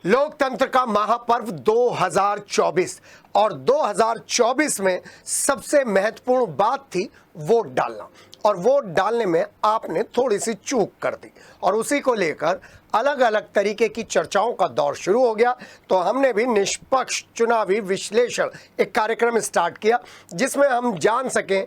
लोकतंत्र का महापर्व 2024 और 2024 में सबसे महत्वपूर्ण बात थी वोट डालना। और वोट डालने में आपने थोड़ी सी चूक कर दी और उसी को लेकर अलग अलग तरीके की चर्चाओं का दौर शुरू हो गया। तो हमने भी निष्पक्ष चुनावी विश्लेषण एक कार्यक्रम स्टार्ट किया जिसमें हम जान सकें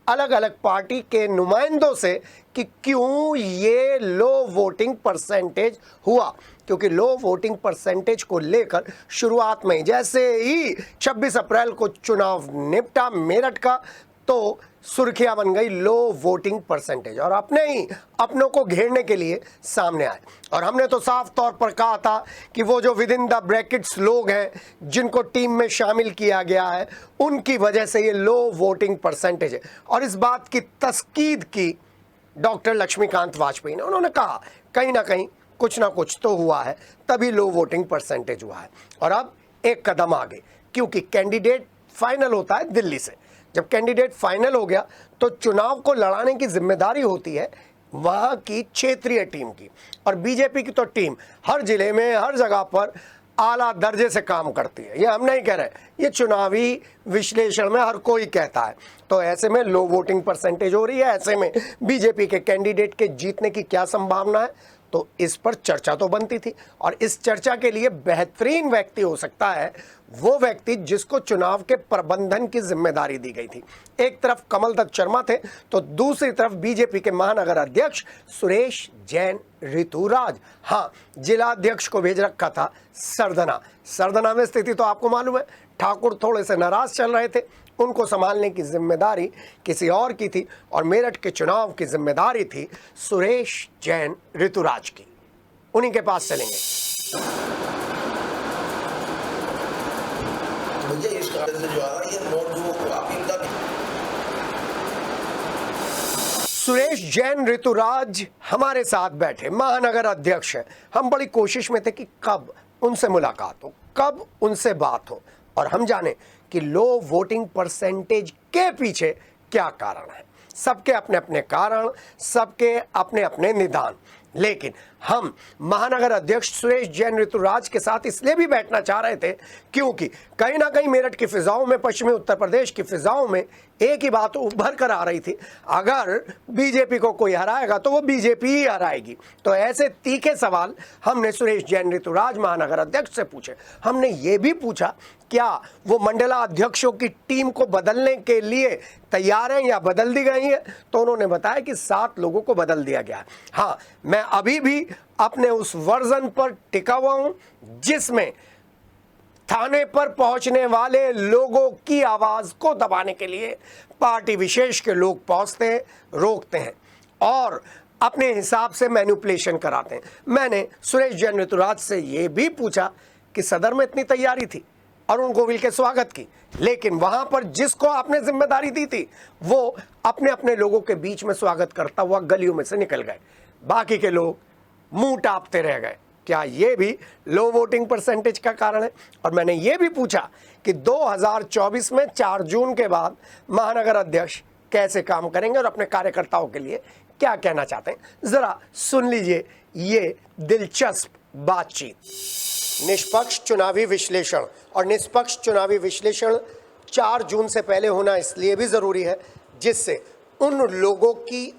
अलग अलग पार्टी के नुमाइंदों से कि क्यों ये लो वोटिंग परसेंटेज हुआ। क्योंकि लो वोटिंग परसेंटेज को लेकर शुरुआत में जैसे ही 26 अप्रैल को चुनाव निपटा मेरठ का, तो सुर्खियां बन गई लो वोटिंग परसेंटेज और अपने ही अपनों को घेरने के लिए सामने आए। और हमने तो साफ तौर पर कहा था कि वो जो विद इन द ब्रैकेट्स लोग हैं जिनको टीम में शामिल किया गया है उनकी वजह से ये लो वोटिंग परसेंटेज है। और इस बात की तस्कीद की डॉक्टर लक्ष्मीकांत वाजपेयी ने। उन्होंने कहा कहीं ना कहीं कुछ ना कुछ तो हुआ है, तभी लो वोटिंग परसेंटेज हुआ है। और अब एक कदम आगे, क्योंकि कैंडिडेट फाइनल होता है दिल्ली से। जब कैंडिडेट फाइनल हो गया तो चुनाव को लड़ाने की जिम्मेदारी होती है वहां की क्षेत्रीय टीम की। और बीजेपी की तो टीम हर जिले में हर जगह पर आला दर्जे से काम करती है। ये हम नहीं कह रहे, ये चुनावी विश्लेषण में हर कोई कहता है। तो ऐसे में लो वोटिंग परसेंटेज हो रही है, ऐसे में बीजेपी के कैंडिडेट के जीतने की क्या संभावना है, तो इस पर चर्चा तो बनती थी। और इस चर्चा के लिए बेहतरीन व्यक्ति हो सकता है वो व्यक्ति जिसको चुनाव के प्रबंधन की जिम्मेदारी दी गई थी। एक तरफ कमल दत्त शर्मा थे तो दूसरी तरफ बीजेपी के महानगर अध्यक्ष सुरेश जैन ऋतुराज। हाँ, जिलाध्यक्ष को भेज रखा था सरदना में स्थिति तो आपको मालूम है, ठाकुर थोड़े से नाराज चल रहे थे, उनको संभालने की जिम्मेदारी किसी और की थी और मेरठ के चुनाव की जिम्मेदारी थी सुरेश जैन ऋतुराज की। उन्हीं के पास चलेंगे। मुझे इस कारण से जो आ रहा है ये नोट जो आप इनका सुरेश जैन ऋतुराज हमारे साथ बैठे महानगर अध्यक्ष हैं। हम बड़ी कोशिश में थे कि कब उनसे मुलाकात हो, कब उनसे बात हो और हम जाने कि लो वोटिंग परसेंटेज के पीछे क्या कारण है। सबके अपने अपने कारण, सबके अपने अपने निदान, लेकिन हम महानगर अध्यक्ष सुरेश जैन ऋतुराज के साथ इसलिए भी बैठना चाह रहे थे क्योंकि कहीं ना कहीं मेरठ की फिजाओं में, पश्चिमी उत्तर प्रदेश की फिजाओं में एक ही बात उभर कर आ रही थी, अगर बीजेपी को कोई हराएगा तो वो बीजेपी ही हराएगी। तो ऐसे तीखे सवाल हमने सुरेश जैन ऋतुराज महानगर अध्यक्ष से पूछे। हमने ये भी पूछा क्या वो मंडला अध्यक्षों की टीम को बदलने के लिए तैयार हैं या बदल दी गई है, तो उन्होंने बताया कि 7 लोगों को बदल दिया गया है। हाँ, मैं अभी भी अपने उस वर्जन पर टिका हुआ हूं जिसमें थाने पर पहुंचने वाले लोगों की आवाज को दबाने के लिए पार्टी विशेष के लोग पहुंचते हैं, रोकते हैं और अपने हिसाब से मैनिपुलेशन कराते हैं। मैंने सुरेश जैन ऋतुराज से यह भी पूछा कि सदर में इतनी तैयारी थी अरुण गोविल के स्वागत की, लेकिन वहां पर जिसको आपने जिम्मेदारी दी थी वो अपने अपने लोगों के बीच में स्वागत करता हुआ गलियों में से निकल गए, बाकी के लोग मुंह टापते रह गए। क्या ये भी लो वोटिंग परसेंटेज का कारण है? और मैंने ये भी पूछा कि 2024 में 4 जून के बाद महानगर अध्यक्ष कैसे काम करेंगे और अपने कार्यकर्ताओं के लिए क्या कहना चाहते हैं। जरा सुन लीजिए ये दिलचस्प बातचीत। निष्पक्ष चुनावी विश्लेषण, और निष्पक्ष चुनावी विश्लेषण 4 जून से पहले होना इसलिए भी ज़रूरी है जिससे उन लोगों की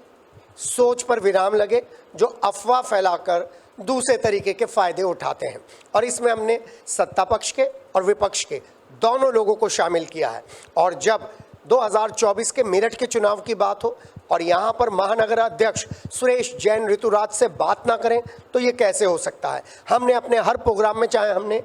सोच पर विराम लगे जो अफवाह फैलाकर दूसरे तरीके के फ़ायदे उठाते हैं। और इसमें हमने सत्ता पक्ष के और विपक्ष के दोनों लोगों को शामिल किया है। और जब 2024 के मेरठ के चुनाव की बात हो और यहाँ पर महानगर अध्यक्ष सुरेश जैन ऋतुराज से बात ना करें तो ये कैसे हो सकता है। हमने अपने हर प्रोग्राम में, चाहे हमने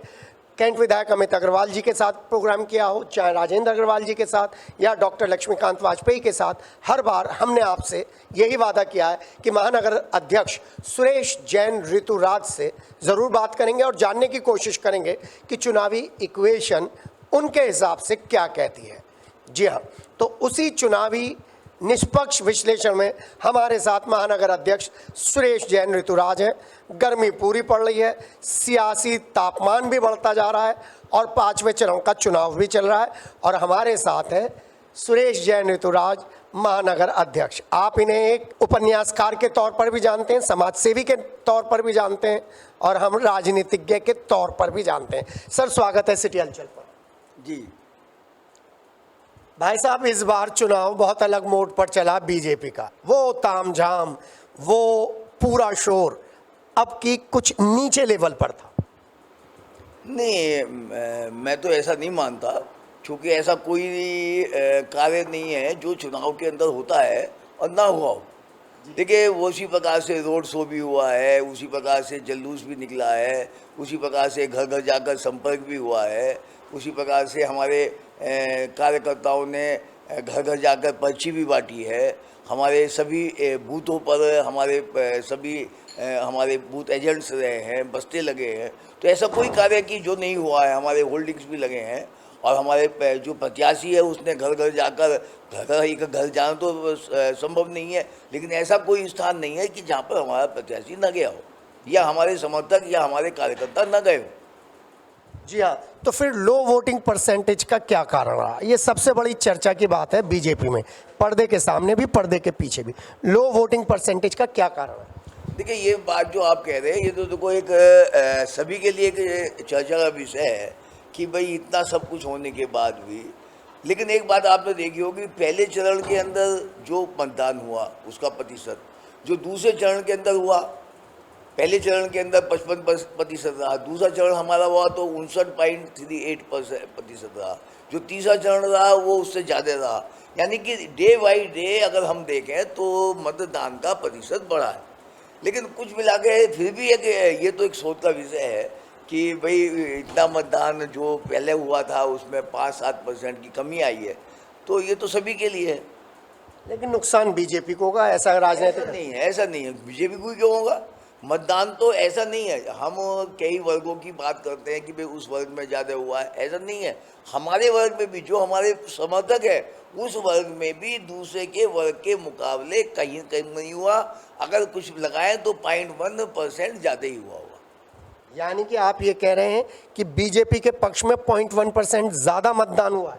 कैंट विधायक अमित अग्रवाल जी के साथ प्रोग्राम किया हो, चाहे राजेंद्र अग्रवाल जी के साथ या डॉक्टर लक्ष्मीकांत वाजपेयी के साथ, हर बार हमने आपसे यही वादा किया है कि महानगर अध्यक्ष सुरेश जैन ऋतुराज से ज़रूर बात करेंगे और जानने की कोशिश करेंगे कि चुनावी इक्वेशन उनके हिसाब से क्या कहती है। जी हाँ, तो उसी चुनावी निष्पक्ष विश्लेषण में हमारे साथ महानगर अध्यक्ष सुरेश जैन ऋतुराज हैं। गर्मी पूरी पड़ रही है, सियासी तापमान भी बढ़ता जा रहा है और 5वें चरण का चुनाव भी चल रहा है और हमारे साथ हैं सुरेश जैन ऋतुराज महानगर अध्यक्ष। आप इन्हें एक उपन्यासकार के तौर पर भी जानते हैं, समाज सेवी के तौर पर भी जानते हैं और हम राजनीतिज्ञ के तौर पर भी जानते हैं। सर स्वागत है सिटी हलचल पर। जी भाई साहब, इस बार चुनाव बहुत अलग मोड पर चला बीजेपी का। वो तामझाम, वो पूरा शोर अब की कुछ नीचे लेवल पर था। नहीं, मैं तो ऐसा नहीं मानता, क्योंकि ऐसा कोई कार्य नहीं है जो चुनाव के अंदर होता है और ना हुआ हो। देखिए, वो उसी प्रकार से रोड शो भी हुआ है, उसी प्रकार से जुलूस भी निकला है, उसी प्रकार से घर घर जाकर संपर्क भी हुआ है, उसी प्रकार से हमारे कार्यकर्ताओं ने घर घर जाकर पर्ची भी बांटी है। हमारे सभी बूथों पर हमारे बूथ एजेंट्स रहे हैं, बस्ते लगे हैं। तो ऐसा कोई कार्य कि जो नहीं हुआ है। हमारे होल्डिंग्स भी लगे हैं और हमारे जो प्रत्याशी है उसने घर घर जाकर घर जाना तो संभव नहीं है, लेकिन ऐसा कोई स्थान नहीं है कि जहाँ पर हमारा प्रत्याशी न गया हो या हमारे समर्थक या हमारे कार्यकर्ता न गए हो। जी हाँ, तो फिर लो वोटिंग परसेंटेज का क्या कारण रहा? ये सबसे बड़ी चर्चा की बात है बीजेपी में, पर्दे के सामने भी पर्दे के पीछे भी। लो वोटिंग परसेंटेज का क्या कारण है? देखिए, ये बात जो आप कह रहे हैं ये तो देखो एक सभी के लिए एक चर्चा का विषय है कि भाई इतना सब कुछ होने के बाद भी। लेकिन एक बात आपने देखी होगी, पहले चरण के अंदर जो मतदान हुआ उसका प्रतिशत जो दूसरे चरण के अंदर हुआ, पहले चरण के अंदर 55% रहा, दूसरा चरण हमारा हुआ तो 59.38% रहा, जो तीसरा चरण रहा वो उससे ज़्यादा रहा। यानी कि डे बाई डे अगर हम देखें तो मतदान का प्रतिशत बढ़ा है। लेकिन कुछ मिला के फिर भी ये तो एक सोच का विषय है कि भाई इतना मतदान जो पहले हुआ था उसमें 5-7% की कमी आई है, तो ये तो सभी के लिए है। लेकिन नुकसान बीजेपी को होगा, ऐसा राजनीतिक नहीं है, ऐसा नहीं है। बीजेपी को क्यों होगा? मतदान तो ऐसा नहीं है। हम कई वर्गों की बात करते हैं कि भाई उस वर्ग में ज़्यादा हुआ है, ऐसा नहीं है। हमारे वर्ग में भी जो हमारे समर्थक है उस वर्ग में भी दूसरे के वर्ग के मुकाबले कहीं कहीं नहीं हुआ। अगर कुछ लगाएं तो 0.1% ज़्यादा ही हुआ होगा। यानी कि आप ये कह रहे हैं कि बीजेपी के पक्ष में 0.1% ज्यादा मतदान हुआ है?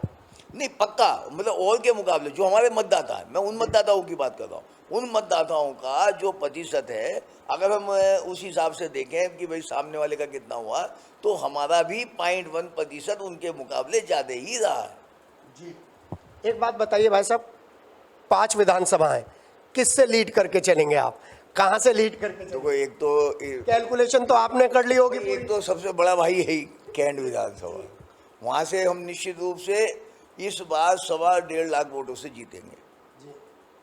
नहीं, पक्का, मतलब और के मुकाबले जो हमारे मतदाता है, मैं उन मतदाताओं की बात कर रहा हूँ, उन मतदाताओं का जो प्रतिशत है अगर हम उस हिसाब से देखें कि भाई सामने वाले का कितना हुआ, तो हमारा भी 0.1% उनके मुकाबले ज़्यादा ही रहा है। जी, एक बात बताइए भाई साहब, 5 विधानसभा है, किससे लीड करके चलेंगे आप? कहाँ से लीड करके चलेंगे? देखो, एक तो कैलकुलेशन तो आपने कर ली होगी। एक तो सबसे बड़ा भाई है ही कैंट विधानसभा, वहाँ से हम निश्चित रूप से इस बार 1.25 लाख वोटों से जीतेंगे।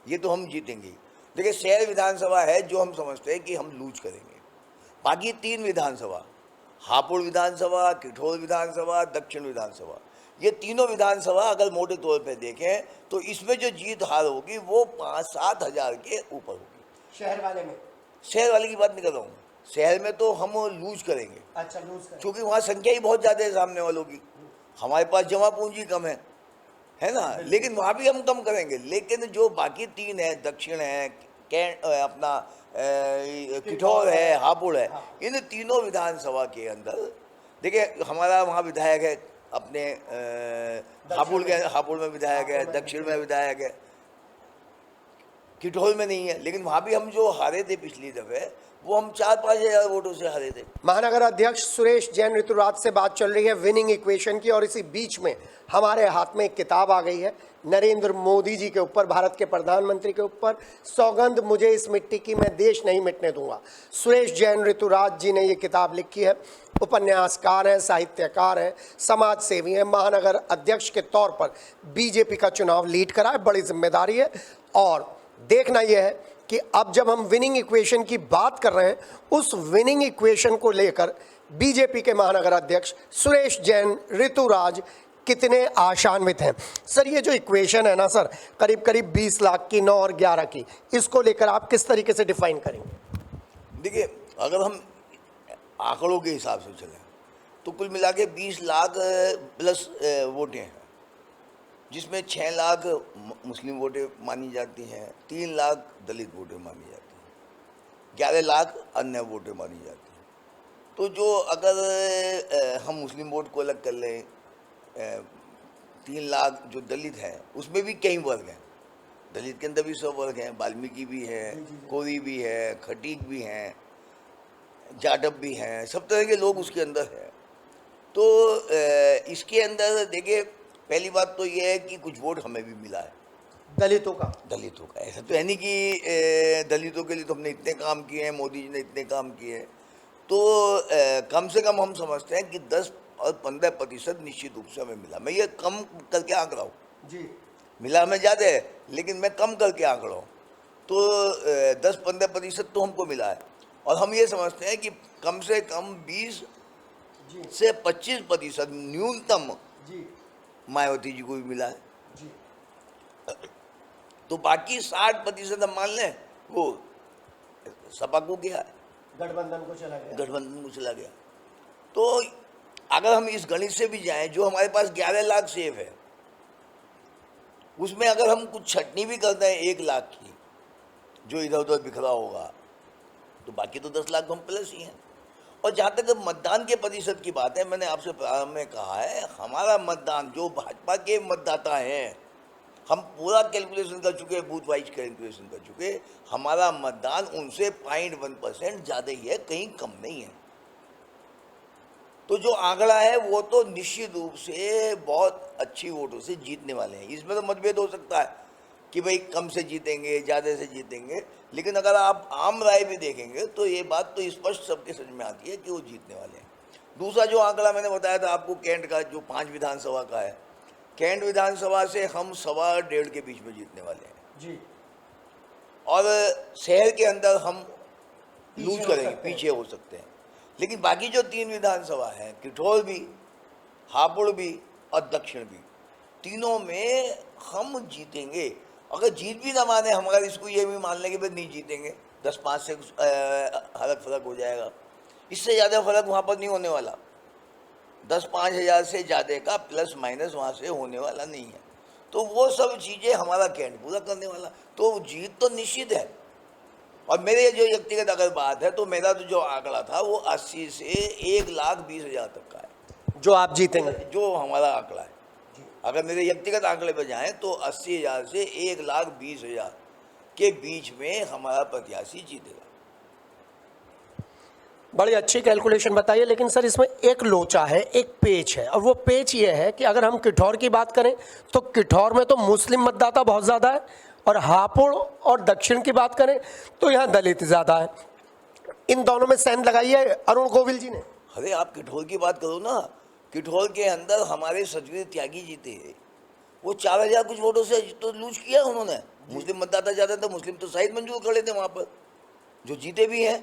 ये तो हम जीतेंगे। देखिए, शहर विधानसभा है जो हम समझते हैं कि हम लूज करेंगे। बाकी 3 विधानसभा, हापुड़ विधानसभा, किठौर विधानसभा, दक्षिण विधानसभा, ये तीनों विधानसभा अगर मोटे तौर पे देखें तो इसमें जो जीत हार होगी वो 5-7 हज़ार के ऊपर होगी। शहर वाले में? शहर वाले की बात नहीं कर रहा हूँ, शहर में तो हम लूज करेंगे। अच्छा, लूज करेंगे क्योंकि वहाँ संख्या ही बहुत ज़्यादा है सामने वालों की, हमारे पास जमा पूंजी कम है ना। लेकिन वहाँ भी हम कम करेंगे। लेकिन जो बाकी 3 है, दक्षिण है, अपना किठौर है, हापुड़ है, इन तीनों विधानसभा के अंदर देखिए हमारा वहाँ विधायक है, अपने हापुड़ में विधायक है, दक्षिण में विधायक है, किठौर में नहीं है। लेकिन वहाँ भी हम जो हारे थे पिछली दफे वो हम 4-5 हज़ार वोटों से हारे थे। महानगर अध्यक्ष सुरेश जैन ऋतुराज से बात चल रही है विनिंग इक्वेशन की, और इसी बीच में हमारे हाथ में एक किताब आ गई है नरेंद्र मोदी जी के ऊपर, भारत के प्रधानमंत्री के ऊपर, सौगंध मुझे इस मिट्टी की, मैं देश नहीं मिटने दूंगा। सुरेश जैन ऋतुराज जी ने ये किताब लिखी है। उपन्यासकार हैं, साहित्यकार हैं, समाज सेवी हैं, महानगर अध्यक्ष के तौर पर बीजेपी का चुनाव लीड करा है, बड़ी जिम्मेदारी है। और देखना यह है कि अब जब हम विनिंग इक्वेशन की बात कर रहे हैं, उस विनिंग इक्वेशन को लेकर बीजेपी के महानगर अध्यक्ष सुरेश जैन ऋतुराज कितने आशान्वित हैं। सर, ये जो इक्वेशन है ना सर, करीब करीब 20 लाख की, 9 और 11 की, इसको लेकर आप किस तरीके से डिफाइन करेंगे? देखिए, अगर हम आंकड़ों के हिसाब से चलें तो कुल मिला के 20 लाख प्लस वोटें हैं, जिसमें 6 लाख मुस्लिम वोटें मानी जाती हैं, 3 लाख दलित वोटें मानी जाती हैं, 11 लाख अन्य वोटें मानी जाती हैं। तो जो अगर हम मुस्लिम वोट को अलग कर लें, 3 लाख जो दलित हैं उसमें भी कई वर्ग हैं, दलित के अंदर भी सब वर्ग हैं, वाल्मीकि भी है, कोरी भी है, खटीक भी हैं, जाटव भी हैं, सब तरह के लोग उसके अंदर हैं। तो इसके अंदर देखिए, पहली बात तो ये है कि कुछ वोट हमें भी मिला है, दलितों का। दलितों का। ऐसा तो है नहीं कि दलितों के लिए तो हमने इतने काम किए हैं, मोदी जी ने इतने काम किए हैं। तो कम से कम हम समझते हैं कि 10 और 15% निश्चित रूप से हमें मिला। मैं ये कम करके आंक रहा हूँ, जी मिला हमें ज़्यादा है लेकिन मैं कम करके आंक रहा हूँ। तो 10-15% तो हमको मिला है, और हम ये समझते हैं कि कम से कम 20 से 25% न्यूनतम जी मायावती जी को भी मिला है। जी तो बाकी 60% हम मान लें वो सपा को गया है, गठबंधन को चला गया। गठबंधन को चला गया। तो अगर हम इस गणित से भी जाएं, जो हमारे पास 11 लाख सेव है, उसमें अगर हम कुछ छटनी भी करते हैं 1 लाख की, जो इधर उधर बिखरा होगा, तो बाकी तो 10 लाख हम प्लस ही हैं। और जहाँ तक मतदान के प्रतिशत की बात है, मैंने आपसे प्रारंभ में कहा है, हमारा मतदान जो भाजपा के मतदाता हैं, हम पूरा कैलकुलेशन कर चुके हैं, बूथ वाइज कैलकुलेशन कर चुके, हमारा मतदान उनसे 0.1% ज़्यादा ही है, कहीं कम नहीं है। तो जो आंकड़ा है वो तो निश्चित रूप से बहुत अच्छी वोटों से जीतने वाले हैं। इसमें तो मतभेद हो सकता है कि भाई कम से जीतेंगे, ज़्यादा से जीतेंगे, लेकिन अगर आप आम राय भी देखेंगे तो ये बात तो स्पष्ट सबके समझ में आती है कि वो जीतने वाले हैं। दूसरा जो आंकड़ा मैंने बताया था आपको कैंट का, जो 5 विधानसभा का है, कैंट विधानसभा से हम 1.25 के बीच में जीतने वाले हैं जी और शहर के अंदर हम लूज हो करेंगे, सकते हैं। पीछे हो सकते हैं। लेकिन बाकी जो 3 विधानसभा हैं, किठौर भी, हापुड़ भी और दक्षिण भी, तीनों में हम जीतेंगे। अगर जीत भी ना माने हम, अगर इसको ये भी मान लें कि भाई नहीं जीतेंगे, 10-5 से हल्का फर्क हो जाएगा, इससे ज़्यादा फर्क वहाँ पर नहीं होने वाला। 10-5 हज़ार से ज़्यादा का प्लस माइनस वहाँ से होने वाला नहीं है। तो वो सब चीज़ें हमारा कैंट पूरा करने वाला, तो जीत तो निश्चित है। और मेरे जो व्यक्तिगत अगर बात है, तो मेरा तो जो आंकड़ा था वो 80 से 1,20,000 तक का है, जो आप जीतेंगे। जो हमारा आंकड़ा है। अगर मेरे व्यक्तिगत आंकड़े पर जाएं तो 80,000 से 1,20,000 के बीच में हमारा प्रत्याशी जीतेगा। बड़ी अच्छी कैलकुलेशन बताइए, लेकिन सर इसमें एक लोचा है, एक पेच है, और वो पेच ये है कि अगर हम किठौर की बात करें तो किठौर में तो मुस्लिम मतदाता बहुत ज़्यादा है, और हापुड़ और दक्षिण की बात करें तो यहाँ दलित ज़्यादा है। इन दोनों में सेंध लगाई है अरुण गोविल जी ने। अरे आप किठौर की बात करो ना, किठौर के अंदर हमारे सतवीर त्यागी जीते हैं, वो 4,000 कुछ वोटों से तो लूज किया उन्होंने। मुस्लिम मतदाता ज़्यादा था, मुस्लिम तो शायद मंजूर कर लेते वहाँ पर, जो जीते भी हैं।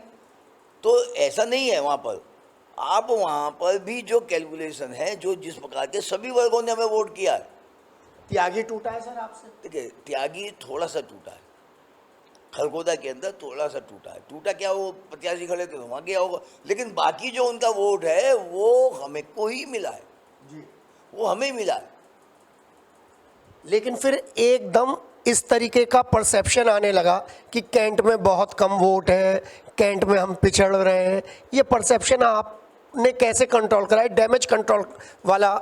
तो ऐसा नहीं है वहाँ पर, आप वहाँ पर भी जो कैलकुलेशन है, जो जिस प्रकार के सभी वर्गों ने हमें वोट किया है। त्यागी टूटा है सर आपसे? देखिए, त्यागी थोड़ा सा टूटा है, खरगोदा के अंदर थोड़ा सा टूटा है। टूटा क्या, वो प्रत्याशी खड़े थे वहाँ गया होगा, लेकिन बाकी जो उनका वोट है वो हमें को ही मिला है जी। वो हमें मिला है। लेकिन फिर एकदम इस तरीके का परसेप्शन आने लगा कि कैंट में बहुत कम वोट है, कैंट में हम पिछड़ रहे हैं। ये परसेप्शन आपने कैसे कंट्रोल करा है? डैमेज कंट्रोल वाला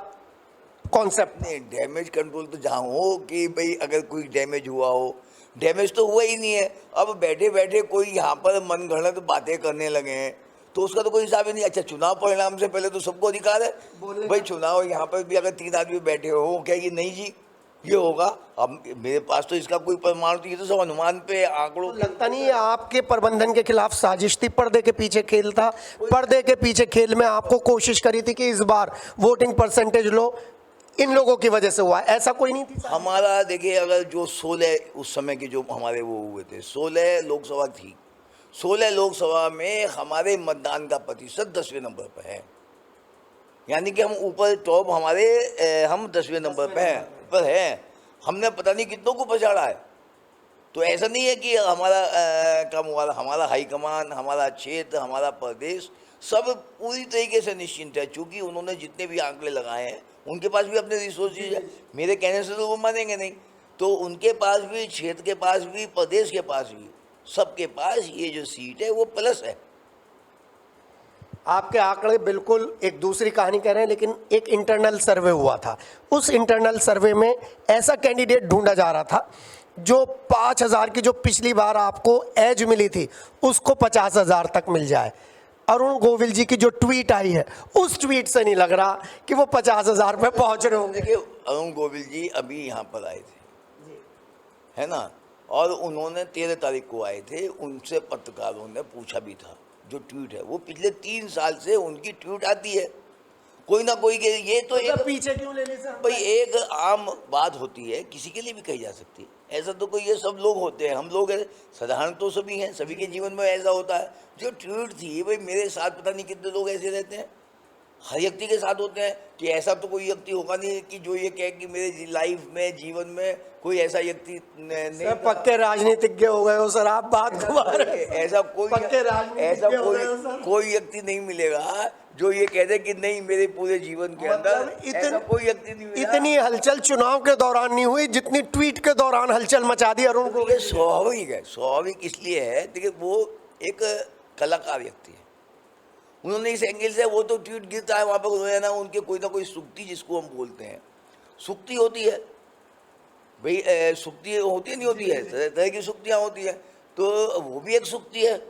कॉन्सेप्ट। नहीं, डैमेज कंट्रोल तो जहाँ हो कि भाई अगर कोई डैमेज हुआ हो, डैमेज तो हुआ ही नहीं है। अब बैठे बैठे कोई यहाँ पर मनगढ़ंत बातें करने लगे हैं, तो उसका तो कोई हिसाब ही नहीं। अच्छा, चुनाव परिणाम से पहले तो सबको अधिकार है भाई, चुनाव यहाँ पर भी अगर 3 आदमी बैठे हो क्या ये नहीं जी ये होगा। अब मेरे पास तो इसका कोई प्रमाण, तो ये तो सब अनुमान पे आंकड़ों। लगता नहीं है आपके प्रबंधन के खिलाफ साजिश थी, पर्दे के पीछे खेल था? पर्दे के पीछे खेल में आपको कोशिश करी थी कि इस बार वोटिंग परसेंटेज लो, इन लोगों की वजह से हुआ, ऐसा कोई नहीं थी? हमारा देखिए, अगर जो 16 उस समय के जो हमारे वो हुए थे, 16 लोकसभा थी, 16 लोकसभा में हमारे मतदान का प्रतिशत 10वें नंबर पर है, यानी कि हम ऊपर टॉप हमारे हम 10वें नंबर पर हैं। हमने पता नहीं कितनों को पछाड़ा है। तो ऐसा नहीं है कि हमारा कम हुआ, हमारा हाईकमान, हमारा क्षेत्र, हमारा प्रदेश सब पूरी तरीके से निश्चिंत है, चूँकि उन्होंने जितने भी आंकड़े लगाए हैं उनके पास भी अपने रिसोर्सेज है। मेरे कहने से तो वो मानेंगे नहीं, तो उनके पास भी, क्षेत्र के पास भी, प्रदेश के पास भी, सबके पास ये जो सीट है वो प्लस है। आपके आंकड़े बिल्कुल एक दूसरी कहानी कह रहे हैं, लेकिन एक इंटरनल सर्वे हुआ था। उस इंटरनल सर्वे में ऐसा कैंडिडेट ढूंढा जा रहा था जो 5,000 की जो पिछली बार आपको एज मिली थी उसको 50,000 तक मिल जाए। अरुण गोविल जी की जो ट्वीट आई है उस ट्वीट से नहीं लग रहा कि वो 50,000 पे पहुंच रहे होंगे। देखिए अरुण गोविल जी अभी यहाँ पर आए थे, है ना, और उन्होंने 13 तारीख को आए थे। उनसे पत्रकारों ने पूछा भी था, जो ट्वीट है वो पिछले 3 साल से उनकी ट्वीट आती है, कोई ना कोई के ये तो एक पीछे क्यों ले ली सर? भाई एक आम बात होती है, किसी के लिए भी कही जा सकती है। ऐसा तो कोई ये सब लोग होते हैं, हम लोग हैं साधारण तो सभी हैं, सभी के जीवन में ऐसा होता है। जो ट्वीट थी भाई मेरे साथ पता नहीं कितने लोग ऐसे रहते हैं, हर व्यक्ति के साथ होते हैं कि ऐसा तो कोई व्यक्ति होगा नहीं कि जो ये कहे कि मेरे लाइफ में जीवन में कोई ऐसा व्यक्ति नहीं। सर पक्के राजनीतिज्ञ हो गए हो सर आप, बात घुमा रहे हैं। ऐसा पक्के राजनीतिज्ञ हो गए हो सर। कोई व्यक्ति नहीं मिलेगा जो ये कह दे कि नहीं मेरे पूरे जीवन के अंदर मतलब ऐसा कोई व्यक्ति नहीं मिलेगा। इतनी हलचल चुनाव के दौरान नहीं हुई जितनी ट्वीट के दौरान हलचल मचा दी अरुण गोविल। ये स्वाभाविक है, स्वाभाविक इसलिए है देखिए वो एक कलाकार व्यक्ति है, उन्होंने इस एंगल से वो तो ट्वीट गिरता है वहाँ पर रोजाना उनके कोई ना कोई सुक्ति, जिसको हम बोलते हैं सुक्ति होती है भाई, सुक्ति होती है नहीं होती है, तरह तरह की सुक्तियाँ होती है, तो वो भी एक सुक्ति है।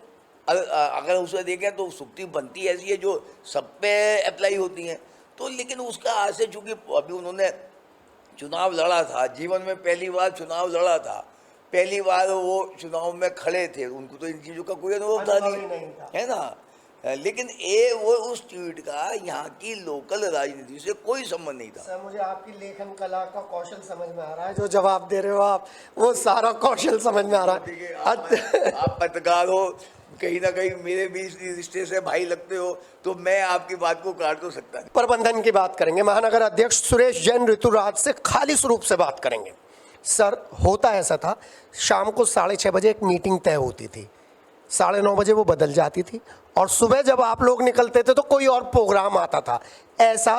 अगर उसे देखें तो सुक्ति बनती ऐसी है जो सब पे अप्लाई होती हैं। तो लेकिन उसका आज से चूँकि अभी उन्होंने चुनाव लड़ा था, जीवन में पहली बार चुनाव लड़ा था, पहली बार वो चुनाव में खड़े थे, उनको तो इन चीज़ों का कोई अनुभव था नहीं, है ना। लेकिन ये वो उस ट्वीट का यहाँ की लोकल राजनीति से कोई संबंध नहीं था। सर मुझे आपकी लेखन कला का कौशल समझ में आ रहा है, जो जवाब दे रहे हो आप वो सारा कौशल समझ में आ रहा है। आप पत्रकार हो, कहीं ना कहीं मेरे भी इस रिश्ते से भाई लगते हो, तो मैं आपकी बात को काट तो सकता नहीं। प्रबंधन की बात करेंगे, महानगर अध्यक्ष सुरेश जैन ऋतुराज से खालिश रूप से बात करेंगे। सर होता ऐसा था, शाम को 6:30 बजे एक मीटिंग तय होती थी, 9:30 बजे वो बदल जाती थी, और सुबह जब आप लोग निकलते थे तो कोई और प्रोग्राम आता था। ऐसा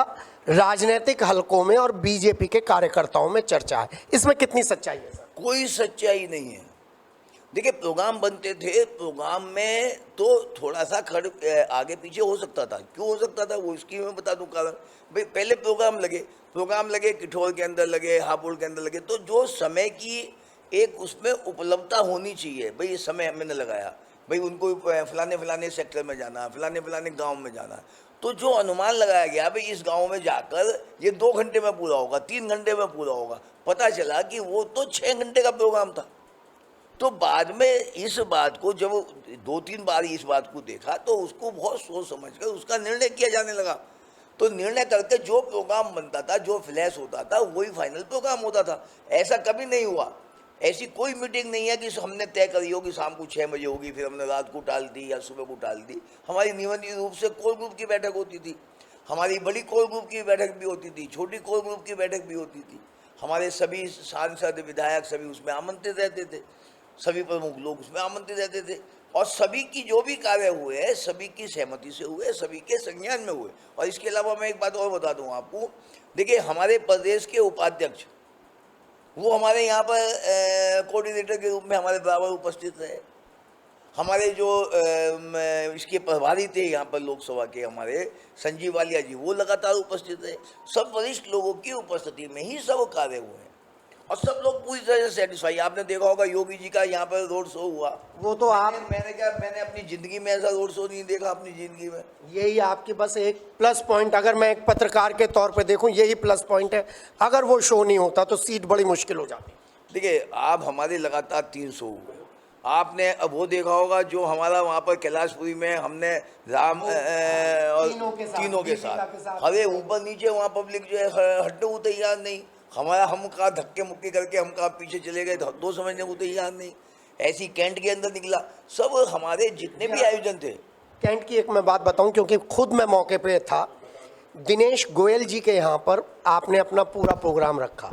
राजनीतिक हलकों में और बीजेपी के कार्यकर्ताओं में चर्चा है, इसमें कितनी सच्चाई है सर? कोई सच्चाई नहीं है। देखिए प्रोग्राम बनते थे, प्रोग्राम में तो थोड़ा सा आगे पीछे हो सकता था। क्यों हो सकता था वो इसकी मैं बता दूं कारण। भाई पहले प्रोग्राम लगे किठौर के अंदर लगे, हापुड़ के अंदर लगे, तो जो समय की एक उसमें उपलब्धता होनी चाहिए, भाई ये समय मैंने लगाया, भाई उनको फलाने सेक्टर में जाना, फलाने गांव में जाना, तो जो अनुमान लगाया गया भाई इस गांव में जाकर ये 2 घंटे में पूरा होगा, 3 घंटे में पूरा होगा, पता चला कि वो तो 6 घंटे का प्रोग्राम था। तो बाद में इस बात को जब 2-3 बार इस बात को देखा तो उसको बहुत सोच समझ कर उसका निर्णय किया जाने लगा। तो निर्णय करके जो प्रोग्राम बनता था, जो फ्लैश होता था, वही फाइनल प्रोग्राम होता था। ऐसा कभी नहीं हुआ, ऐसी कोई मीटिंग नहीं है कि हमने तय करी हो कि शाम को 6 बजे होगी, फिर हमने रात को टाल दी या सुबह को टाल दी। हमारी नियमित रूप से कोर ग्रुप की बैठक होती थी, हमारी बड़ी कोर ग्रुप की बैठक भी होती थी, छोटी कोर ग्रुप की बैठक भी होती थी। हमारे सभी सांसद विधायक सभी उसमें आमंत्रित रहते थे, सभी प्रमुख लोग उसमें आमंत्रित रहते थे, और सभी की जो भी कार्य हुए हैं सभी की सहमति से हुए, सभी के संज्ञान में हुए। और इसके अलावा मैं एक बात और बता दूं आपको, देखिए हमारे प्रदेश के उपाध्यक्ष वो हमारे यहाँ पर कोऑर्डिनेटर के रूप में हमारे बराबर उपस्थित रहे। हमारे जो इसके प्रभारी थे यहाँ पर लोकसभा के, हमारे संजीव वालिया जी, वो लगातार उपस्थित रहे। सब वरिष्ठ लोगों की उपस्थिति में ही सब कार्य हुए हैं और सब लोग पूरी तरह से सेटिस्फाई। आपने देखा होगा योगी जी का यहाँ पर रोड शो हुआ, वो तो आप मैंने अपनी जिंदगी में ऐसा रोड शो नहीं देखा अपनी जिंदगी में। यही आपकी बस एक प्लस पॉइंट, अगर मैं एक पत्रकार के तौर पे देखूं यही प्लस पॉइंट है। अगर वो शो नहीं होता तो सीट बड़ी मुश्किल हो जाती। देखिए आप हमारे लगातार 3 शो हुए, आपने अब वो देखा होगा जो हमारा वहाँ पर कैलाशपुरी में हमने राम और तीनों के साथ, अरे ऊपर नीचे वहाँ पब्लिक जो है हटने को तैयार नहीं। हमारा हम कहा धक्के मुक्के करके हम कहा पीछे चले गए, दो समझने को तैयार नहीं। ऐसी कैंट के अंदर निकला। सब हमारे जितने भी आयोजन थे। कैंट की एक मैं बात बताऊं, क्योंकि खुद मैं मौके पे था। दिनेश गोयल जी के यहाँ पर आपने अपना पूरा प्रोग्राम रखा,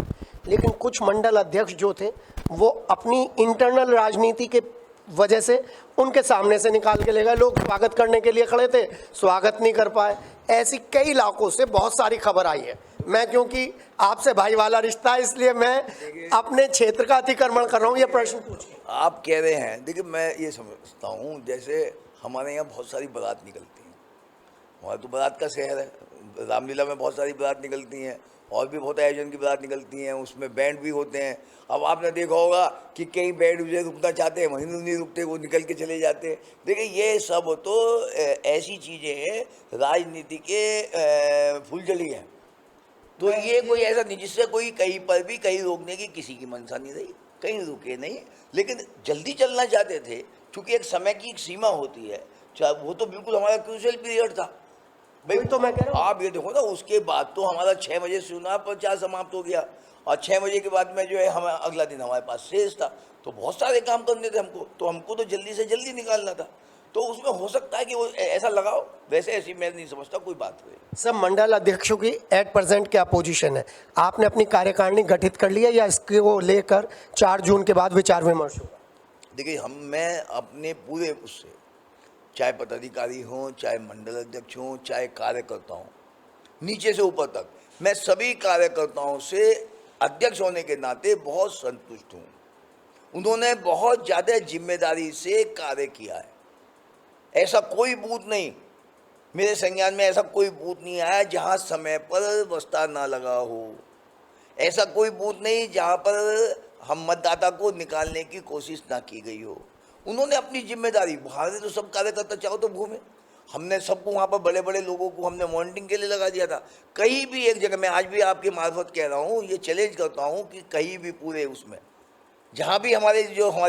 लेकिन कुछ मंडल अध्यक्ष जो थे वो अपनी इंटरनल राजनीति के वजह से उनके सामने से निकाल के ले गए। लोग स्वागत करने के लिए खड़े थे, स्वागत नहीं कर पाए। ऐसी कई इलाकों से बहुत सारी खबर आई है। मैं क्योंकि आपसे भाई वाला रिश्ता है इसलिए मैं अपने क्षेत्र का अतिक्रमण कर रहा हूँ। ये प्रश्न पूछिए। आप कह रहे हैं, देखिए मैं ये समझता हूँ, जैसे हमारे यहाँ बहुत सारी बारात निकलती हैं, हमारा तो बारात का शहर है, रामलीला में बहुत सारी बारात निकलती हैं और भी बहुत आयोजन की बारात निकलती हैं, उसमें बैंड भी होते हैं। अब आपने देखा होगा कि कई बैंड मुझे रुकना चाहते हैं, वहीं नहीं रुकते, वो निकल के चले जाते हैं। देखिए ये सब तो ऐसी चीज़ें हैं, राजनीति के फुलझड़ी हैं। तो ये कोई ऐसा नहीं जिससे कोई कहीं पर भी कहीं रोकने की किसी की मंशा नहीं रही, कहीं रुके नहीं, लेकिन जल्दी चलना चाहते थे क्योंकि एक समय की एक सीमा होती है। वो तो बिल्कुल हमारा क्रूशियल पीरियड था भाई। वही तो मैं कह रहा हूँ। आप ये देखो ना, उसके बाद तो हमारा 6 बजे चुनाव प्रचार समाप्त हो गया और 6 बजे के बाद में जो है हम अगला दिन हमारे पास शेष था, तो बहुत सारे काम करने थे हमको, तो हमको तो जल्दी से जल्दी निकालना था। तो उसमें हो सकता है कि वो ऐसा लगाओ, वैसे ऐसी मैं नहीं समझता कोई बात हुई। सब मंडल अध्यक्षों की एट प्रेजेंट क्या पोजीशन है? आपने अपनी कार्यकारिणी गठित कर लिया या इसको लेकर 4 जून के बाद विचार विमर्श होगा? देखिए मैं अपने पूरे उससे, चाहे पदाधिकारी हों, चाहे मंडल अध्यक्ष हों, चाहे कार्यकर्ता हों, नीचे से ऊपर तक, मैं सभी कार्यकर्ताओं से अध्यक्ष होने के नाते बहुत संतुष्ट हूँ। उन्होंने बहुत ज़्यादा जिम्मेदारी से कार्य किया है। ऐसा कोई बूथ नहीं, मेरे संज्ञान में ऐसा कोई बूथ नहीं आया जहाँ समय पर बस्ता ना लगा हो। ऐसा कोई बूथ नहीं जहाँ पर हम मतदाता को निकालने की कोशिश ना की गई हो। उन्होंने अपनी जिम्मेदारी, बाहर तो सब कार्यकर्ता चाहो तो घूमे, हमने सबको वहाँ पर बड़े बड़े लोगों को हमने मॉनिटरिंग के लिए लगा दिया था। कहीं भी एक जगह, मैं आज भी आपके मार्फत कह रहा हूँ, ये चैलेंज करता हूँ कि कहीं भी पूरे उसमें जहाँ भी हमारी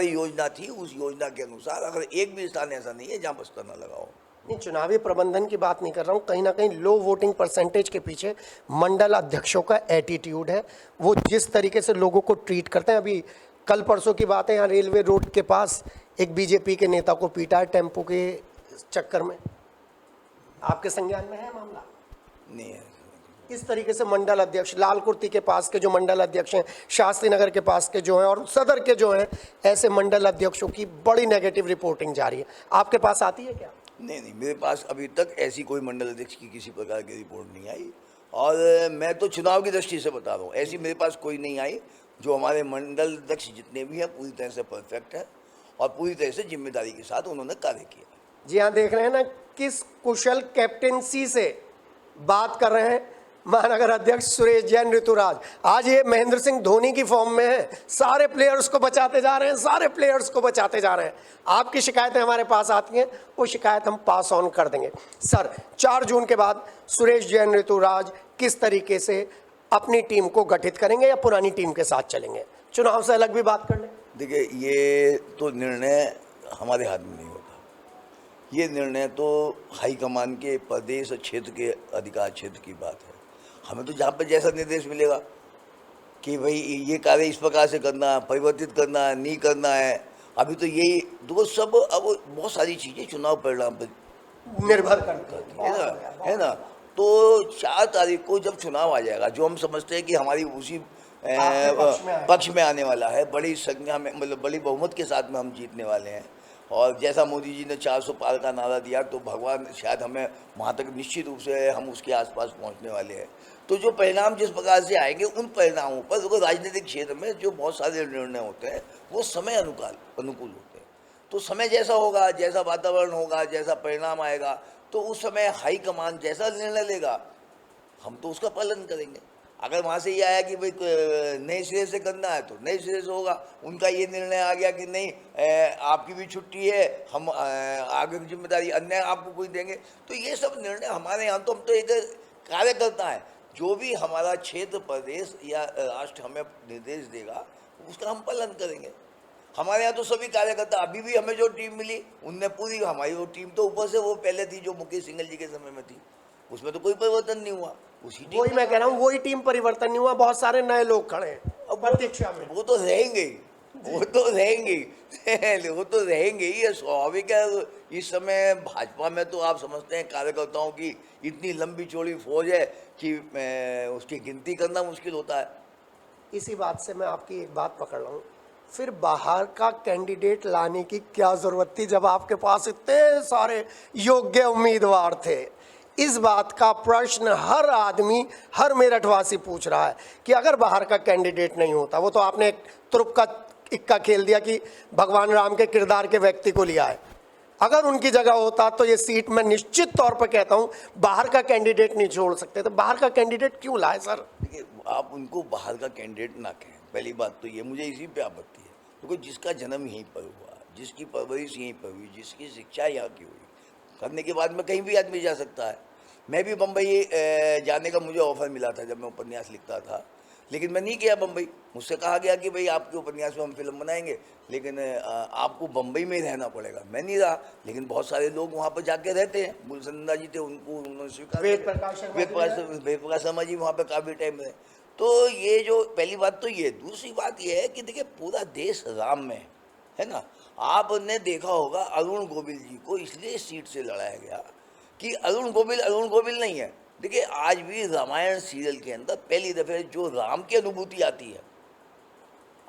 योजना थी, उस योजना के अनुसार अगर एक भी स्थान ऐसा नहीं है जहाँ बस्ता ना लगाओ। नहीं, चुनावी प्रबंधन की बात नहीं कर रहा हूँ, कहीं ना कहीं लो वोटिंग परसेंटेज के पीछे मंडल अध्यक्षों का एटीट्यूड है। वो जिस तरीके से लोगों को ट्रीट करते हैं, अभी कल परसों की बात है, यहाँ रेलवे रोड के पास एक बीजेपी के नेता को पीटा है टेम्पो के चक्कर में। आपके संज्ञान में है मामला? नहीं है। इस तरीके से मंडल अध्यक्ष, लाल कुर्ती के पास के जो मंडल अध्यक्ष हैं, शास्त्री नगर के पास के जो हैं और सदर के जो हैं, ऐसे मंडल अध्यक्षों की बड़ी नेगेटिव रिपोर्टिंग जारी है। आपके पास आती है क्या? नहीं, मेरे पास अभी तक ऐसी कोई मंडल अध्यक्ष की किसी प्रकार की रिपोर्ट नहीं आई। और मैं तो चुनाव की दृष्टि से बता रहा हूँ, ऐसी मेरे पास कोई नहीं आई। जो हमारे मंडल अध्यक्ष जितने भी हैं पूरी तरह से परफेक्ट है और पूरी तरह से जिम्मेदारी के साथ उन्होंने कार्य किया। जी हाँ, देख रहे हैं ना किस कुशल कैप्टेंसी से बात कर रहे हैं महानगर अध्यक्ष सुरेश जैन ऋतुराज। आज ये महेंद्र सिंह धोनी की फॉर्म में है, सारे प्लेयर्स को बचाते जा रहे हैं, सारे प्लेयर्स को बचाते जा रहे हैं। आपकी शिकायतें हमारे पास आती हैं, वो शिकायत हम पास ऑन कर देंगे। सर, 4 जून के बाद सुरेश जैन ऋतुराज किस तरीके से अपनी टीम को गठित करेंगे या पुरानी टीम के साथ चलेंगे? चुनाव से अलग भी बात कर लें। देखिए ये तो निर्णय हमारे हाथ में नहीं होता, ये निर्णय तो हाईकमान के प्रदेश और क्षेत्र के अधिकार क्षेत्र की बात है। हमें तो जहाँ पर जैसा निर्देश मिलेगा कि भाई ये कार्य इस प्रकार से करना, परिवर्तित करना है, नहीं करना है, अभी तो यही दो सब, अब बहुत सारी चीज़ें चुनाव परिणाम पर निर्भर करती है ना। तो 4 तारीख को जब चुनाव आ जाएगा, जो हम समझते हैं कि हमारी उसी पक्ष में आने वाला है, बड़ी संख्या में, मतलब बड़ी बहुमत के साथ में हम जीतने वाले हैं। और जैसा मोदी जी ने 400 पार का नारा दिया, तो भगवान शायद हमें वहाँ तक निश्चित रूप से हम उसके आसपास पहुँचने वाले हैं। तो जो परिणाम जिस प्रकार से आएंगे, उन परिणामों पर देखो, राजनीतिक क्षेत्र में जो बहुत सारे निर्णय होते हैं वो समय अनुकूल होते हैं। तो समय जैसा होगा, जैसा वातावरण होगा, जैसा परिणाम आएगा, तो उस समय हाईकमान जैसा निर्णय लेगा हम तो उसका पालन करेंगे। अगर वहाँ से ये आया कि भाई नए सिरे से करना है तो नए सिरे से होगा। उनका ये निर्णय आ गया कि नहीं, आपकी भी छुट्टी है, हम आगे की जिम्मेदारी अन्य आपको कोई देंगे, तो ये सब निर्णय हमारे यहाँ, तो हम तो एक कार्यकर्ता है, जो भी हमारा क्षेत्र, प्रदेश या राष्ट्र हमें निर्देश देगा उसका हम पालन करेंगे। हमारे यहाँ तो सभी कार्यकर्ता, अभी भी हमें जो टीम मिली उनने पूरी, हमारी वो टीम तो ऊपर से वो पहले थी जो मुकेश सिंघल जी के समय में थी, उसमें तो कोई परिवर्तन नहीं हुआ, उसी टीम। वही मैं कह रहा हूँ, वही टीम परिवर्तन नहीं हुआ, बहुत सारे नए लोग खड़े हैं अब प्रतीक्षा में। वो तो रहेंगे, वो तो रहेंगे वो तो रहेंगे ही, ये स्वाभाविक है। इस समय भाजपा में तो आप समझते हैं कार्यकर्ताओं की इतनी लंबी चौड़ी फौज है कि उसकी गिनती करना मुश्किल होता है। इसी बात से मैं आपकी एक बात पकड़ रहा हूँ, फिर बाहर का कैंडिडेट लाने की क्या जरूरत थी जब आपके पास इतने सारे योग्य उम्मीदवार थे? इस बात का प्रश्न हर आदमी, हर मेरठवासी पूछ रहा है कि अगर बाहर का कैंडिडेट नहीं होता, वो तो आपने एक तुरुप का इक्का खेल दिया कि भगवान राम के किरदार के व्यक्ति को लिया है। अगर उनकी जगह होता तो ये सीट मैं निश्चित तौर पर कहता हूं बाहर का कैंडिडेट नहीं छोड़ सकते। तो बाहर का कैंडिडेट क्यों लाए सर? देखिए, आप उनको बाहर का कैंडिडेट ना कहें, पहली बात तो ये, मुझे इसी पे आपत्ति है। क्योंकि जिसका जन्म यहीं पर हुआ, जिसकी परवरिश यहीं पर हुई, जिसकी शिक्षा यहाँ की हुई, करने के बाद में कहीं भी आदमी जा सकता है। मैं भी बम्बई जाने का मुझे ऑफर मिला था जब मैं उपन्यास लिखता था, लेकिन मैं नहीं गया बम्बई। मुझसे कहा गया कि भाई आपके उपन्यास में हम फिल्म बनाएंगे, लेकिन आपको बम्बई में ही रहना पड़ेगा। मैं नहीं रहा, लेकिन बहुत सारे लोग वहाँ पर जाके रहते हैं। गुलसंदा जी थे, उनको उन्होंने स्वीकार वेद प्रकाश शर्मा जी वहाँ पर काफ़ी टाइम रहे। तो ये जो पहली बात तो ये, दूसरी बात ये है कि देखिए पूरा देश राम में है ना। आपने देखा होगा अरुण गोविल जी को इसलिए इस सीट से लड़ाया गया कि अरुण गोविल नहीं है। देखिए, आज भी रामायण सीरियल के अंदर पहली दफे जो राम की अनुभूति आती है,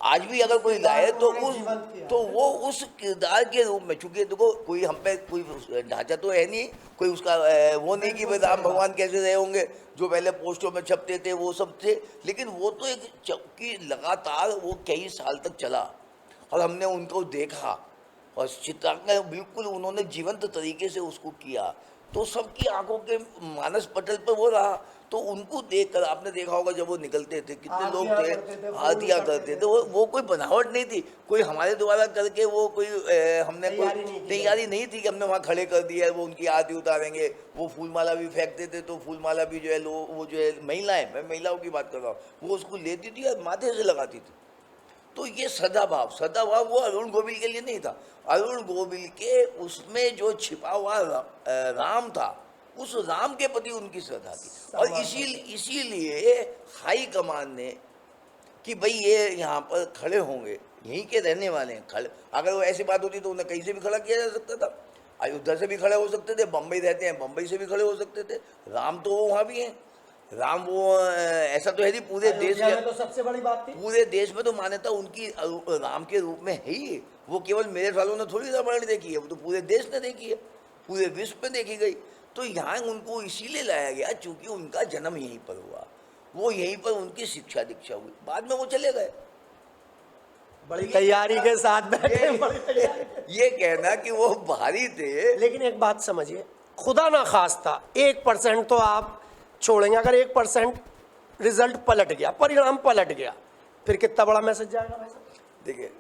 आज भी अगर कोई लाए तो वो उस किरदार के रूप में, चूंकि देखो कोई हम पे कोई ढांचा तो है नहीं, कोई उसका वो नहीं कि भाई राम भगवान कैसे रहे होंगे, जो पहले पोस्टों में छपते थे वो सब थे, लेकिन वो तो एक चौकी लगातार वो कई साल तक चला और हमने उनको देखा और चित्रांकन बिल्कुल उन्होंने जीवंत तरीके से उसको किया, तो सबकी आंखों के मानस पटल पर वो रहा। तो उनको देखकर आपने देखा होगा जब वो निकलते थे कितने लोग थे, आरतियाँ करते थे। वो कोई बनावट नहीं थी, कोई हमारे द्वारा करके वो कोई हमने कोई तैयारी नहीं थी कि हमने वहाँ खड़े कर दिया है वो उनकी आरती उतारेंगे। वो फूलमाला भी फेंकते थे, तो फूलमाला भी जो है वो जो है महिलाएं, मैं महिलाओं की बात कर रहा हूँ, वो उसको लेती थी और माथे से लगाती थी। तो ये सदाभाव वो अरुण गोविल के लिए नहीं था। अरुण गोविल के उसमें जो छिपा हुआ राम था, उस राम के प्रति उनकी श्रद्धा थी। और इसीलिए हाई कमान ने कि भाई ये यहाँ पर खड़े होंगे, यहीं के रहने वाले हैं, खड़े। अगर वो ऐसी बात होती तो उन्हें कहीं से भी खड़ा किया जा सकता था, अयोध्या से भी खड़े हो सकते थे, बम्बई रहते हैं बम्बई से भी खड़े हो सकते थे। राम तो वो वहाँ भी हैं, राम वो ऐसा तो है नहीं, पूरे देश में तो सबसे बड़ी बात थी, पूरे देश में तो मान्यता उनकी राम के रूप में है ही। वो केवल मेरे सालों ने थोड़ी रामायण देखी है, वो तो पूरे देश ने देखी है, पूरे विश्व में देखी गई। तो यहाँ उनको इसीलिए लाया गया चूंकि उनका जन्म यहीं पर हुआ, वो यहीं पर उनकी शिक्षा दीक्षा हुई, बाद में वो चले गए बड़ी तैयारी के साथ बैठे। ये कहना कि वो भारी थे। लेकिन एक बात समझिए, खुदा ना खास्ता 1% तो आप छोड़ेंगे, अगर 1% रिजल्ट पलट गया, परिणाम पलट गया, फिर कितना बड़ा मैसेज जाएगा भाई साहब? देखिए,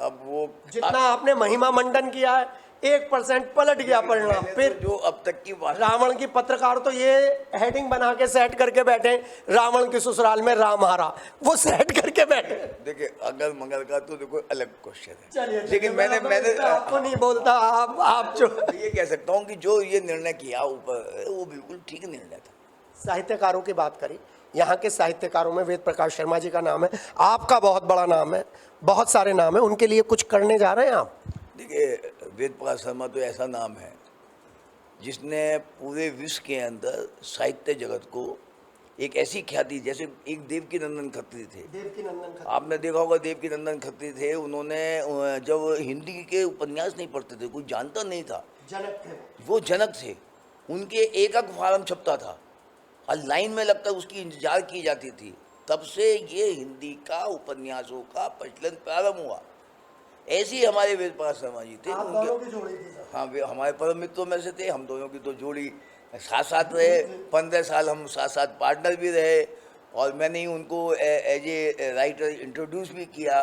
अब वो जितना आपने महिमा मंडन किया है, 1% पलट गया परिणाम, फिर जो अब तक की बात, रावण की पत्रकार तो ये हेडिंग बना के सेट करके बैठे, रावण के ससुराल में राम हारा, वो सेट करके बैठे। देखिए अगर मगर का तो देखो अलग क्वेश्चन है, लेकिन लेकिन मैंने आपको नहीं बोलता, आप जो ये कह सकता हूँ कि जो ये निर्णय किया ऊपर, वो बिल्कुल ठीक निर्णय था। साहित्यकारों की बात करी, यहाँ के साहित्यकारों में वेद प्रकाश शर्मा जी का नाम है, आपका बहुत बड़ा नाम है, बहुत सारे नाम है, उनके लिए कुछ करने जा रहे हैं आप? देखिए, वेद प्रकाश शर्मा तो ऐसा नाम है जिसने पूरे विश्व के अंदर साहित्य जगत को एक ऐसी ख्याति, जैसे एक देवकीनंदन खत्री थे, आपने देखा होगा देवकीनंदन खत्री थे, उन्होंने जब हिंदी के उपन्यास नहीं पढ़ते थे, कोई जानता नहीं था, जनक थे वो जनक थे, उनके एक फार्म छपता था और लाइन में लगकर उसकी इंतजार की जाती थी। तब से ये हिंदी का उपन्यासों का प्रचलन प्रारंभ हुआ। ऐसे ही हमारे वेद प्रकाश शर्मा जी थे, हाँ वे हमारे परम मित्रों में से थे, हम दोनों की तो जोड़ी साथ साथ रहे, 15 साल हम साथ साथ पार्टनर भी रहे, और मैंने ही उनको एज ए राइटर इंट्रोड्यूस भी किया।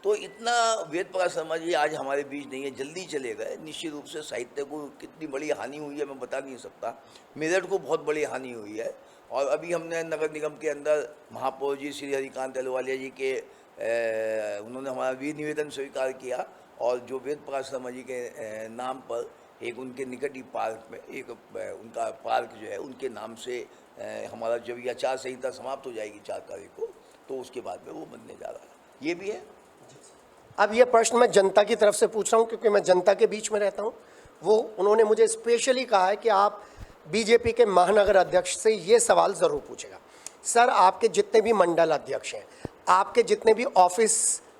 तो इतना वेद प्रकाश शर्मा जी आज हमारे बीच नहीं है, जल्दी चले गए। निश्चित रूप से साहित्य को कितनी बड़ी हानि हुई है मैं बता नहीं सकता, मेरठ को बहुत बड़ी हानि हुई है। और अभी हमने नगर निगम के अंदर महापौर जी श्री हरिकांत अहलुवालिया जी के उन्होंने हमारा वीर निवेदन स्वीकार किया, और जो वेद प्रकाश शर्मा जी के नाम पर एक उनके निकट ही पार्क में एक उनका पार्क जो है उनके नाम से हमारा जब यह आचार संहिता समाप्त हो जाएगी 4 तारीख को, तो उसके बाद में वो बनने जा रहा है। ये भी है। अब ये प्रश्न मैं जनता की तरफ से पूछ रहा हूँ, क्योंकि मैं जनता के बीच में रहता हूँ। वो उन्होंने मुझे स्पेशली कहा है कि आप बीजेपी के महानगर अध्यक्ष से ये सवाल ज़रूर पूछेगा, सर आपके जितने भी मंडल अध्यक्ष हैं, आपके जितने भी ऑफिस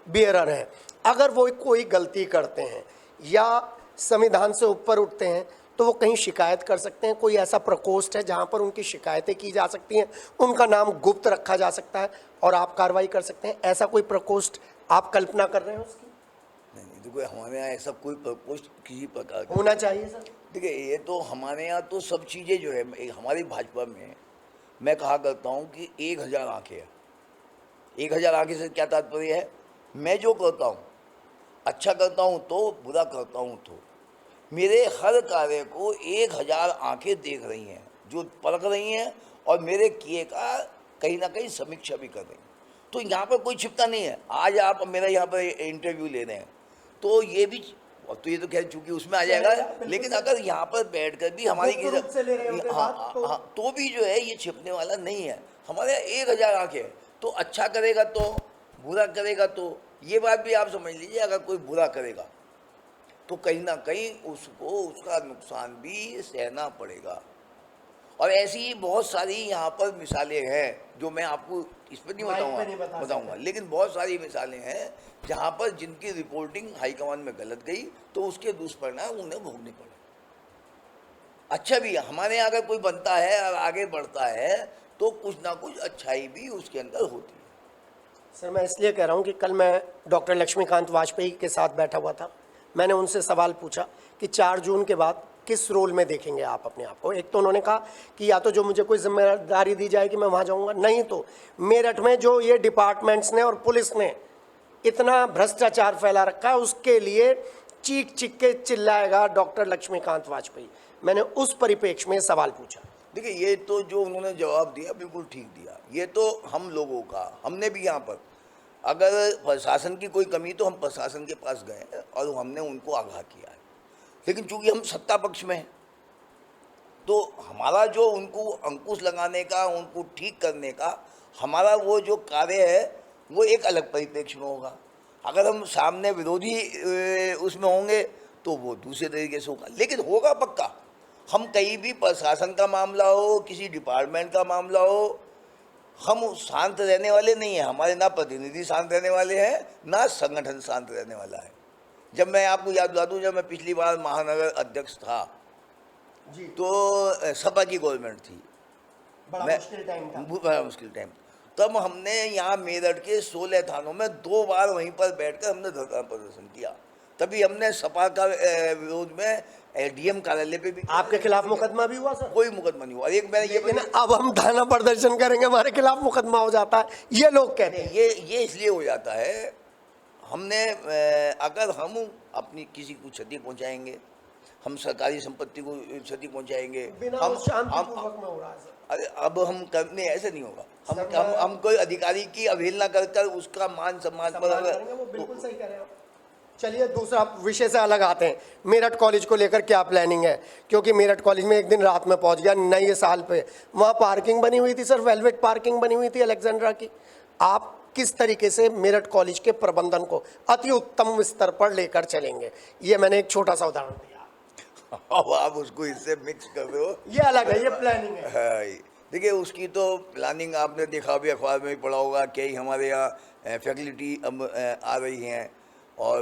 बियरर हैं, अगर वो कोई गलती करते हैं या संविधान से ऊपर उठते हैं तो वो कहीं शिकायत कर सकते हैं? कोई ऐसा प्रकोष्ठ है जहाँ पर उनकी शिकायतें की जा सकती हैं, उनका नाम गुप्त रखा जा सकता है और आप कार्रवाई कर सकते हैं? ऐसा कोई प्रकोष्ठ आप कल्पना कर रहे हैं उसकी? नहीं, देखो हमारे यहाँ ऐसा कोई प्रपोज किसी प्रकार का, होना चाहिए सर। देखिए ये तो हमारे यहाँ तो सब चीज़ें जो है हमारी भाजपा में मैं कहा करता हूँ कि 1000 आंखें हैं। 1000 आंखें से क्या तात्पर्य है, मैं जो करता हूँ अच्छा करता हूँ तो, बुरा करता हूँ तो, मेरे हर कार्य को 1000 आंखें देख रही हैं, जो परख रही हैं और मेरे किए का कहीं ना कहीं समीक्षा भी कर रही हैं। तो यहाँ पर कोई छिपता नहीं है। आज आप मेरा यहाँ पर इंटरव्यू ले रहे हैं तो ये भी, तो ये तो खैर चूंकि उसमें आ जाएगा, लेकिन अगर यहाँ पर बैठ कर भी हमारी मुक्त रूप से ले रहे होते बात तो- हाँ, तो भी जो है ये छिपने वाला नहीं है। हमारे यहाँ 1000 आंखें हैं, तो अच्छा करेगा तो, बुरा करेगा तो, ये बात भी आप समझ लीजिए, अगर कोई बुरा करेगा तो कहीं ना कहीं उसको उसका नुकसान भी सहना पड़ेगा। और ऐसी ही बहुत सारी यहाँ पर मिसालें हैं जो मैं आपको इस पर नहीं माइक पे नहीं बताऊंगा, लेकिन बहुत सारी मिसालें हैं जहाँ पर जिनकी रिपोर्टिंग हाईकमान में गलत गई तो उसके दुष्परिणाम उन्हें भोगने पड़े। अच्छा भी है, हमारे यहाँ अगर कोई बनता है और आगे बढ़ता है तो कुछ ना कुछ अच्छाई भी उसके अंदर होती है। सर मैं इसलिए कह रहा हूँ कि कल मैं डॉक्टर लक्ष्मीकांत वाजपेयी के साथ बैठा हुआ था। मैंने उनसे सवाल पूछा कि 4 जून के बाद किस रोल में देखेंगे आप अपने आप को। एक तो उन्होंने कहा कि या तो जो मुझे कोई जिम्मेदारी दी जाएगी मैं वहाँ जाऊँगा, नहीं तो मेरठ में जो ये डिपार्टमेंट्स ने और पुलिस ने इतना भ्रष्टाचार फैला रखा है उसके लिए चीख चीख के चिल्लाएगा डॉक्टर लक्ष्मीकांत वाजपेयी। मैंने उस परिप्रेक्ष्य में सवाल पूछा। देखिए ये तो जो उन्होंने जवाब दिया बिल्कुल ठीक दिया। ये तो हम लोगों का, हमने भी यहाँ पर अगर प्रशासन की कोई कमी तो हम प्रशासन के पास गए और हमने उनको आगाह किया है, लेकिन चूंकि हम सत्ता पक्ष में हैं तो हमारा जो उनको अंकुश लगाने का, उनको ठीक करने का हमारा वो जो कार्य है वो एक अलग परिप्रेक्ष्य में होगा। अगर हम सामने विरोधी उसमें होंगे तो वो दूसरे तरीके से होगा, लेकिन होगा पक्का। हम कहीं भी प्रशासन का मामला हो, किसी डिपार्टमेंट का मामला हो, हम शांत रहने वाले नहीं हैं। हमारे ना प्रतिनिधि शांत रहने वाले हैं, ना संगठन शांत रहने वाला है। जब मैं आपको याद दिला दूँ, जब मैं पिछली बार महानगर अध्यक्ष था जी तो सपा की गवर्नमेंट थी, बड़ा मुश्किल टाइम था। बड़ा मुश्किल टाइम। तब हमने यहाँ मेरठ के 16 थानों में 2 बार वहीं पर बैठकर हमने धरना प्रदर्शन किया। तभी हमने सपा का विरोध में डीएम कार्यालय पे भी, आपके खिलाफ मुकदमा भी हुआ सर? कोई मुकदमा नहीं हुआ। एक मैंने ये लेकिन अब हम धरना प्रदर्शन करेंगे हमारे खिलाफ मुकदमा हो जाता है, ये लोग कहते हैं। ये इसलिए हो जाता है, हमने अगर हम अपनी किसी को क्षति पहुंचाएंगे, हम सरकारी संपत्ति को क्षति पहुंचाएंगे, बिना हम शांतिपूर्वक में हो रहा है सर। अरे अब हम करने ऐसे नहीं होगा। हम कोई अधिकारी की अवहेलना कर उसका मान सम्मान सम्मान करेंगे, वो बिल्कुल सही कह रहे हैं आप। चलिए दूसरा विषय से अलग आते हैं। मेरठ कॉलेज को लेकर क्या प्लानिंग है? क्योंकि मेरठ कॉलेज में एक दिन रात में पहुंच गया नए साल पे, वहाँ पार्किंग बनी हुई थी सर, वेलवेट पार्किंग बनी हुई थी अलेक्जेंड्रा की। आप किस तरीके से मेरठ कॉलेज के प्रबंधन को अति उत्तम स्तर पर लेकर चलेंगे? ये मैंने एक छोटा सा उदाहरण दिया। अब आप उसको इससे मिक्स कर दो, ये अलग है, ये प्लानिंग है। देखिए उसकी तो प्लानिंग आपने देखा भी, अखबार में भी पढ़ा होगा कि हमारे यहाँ फैकल्टी अब आ रही हैं और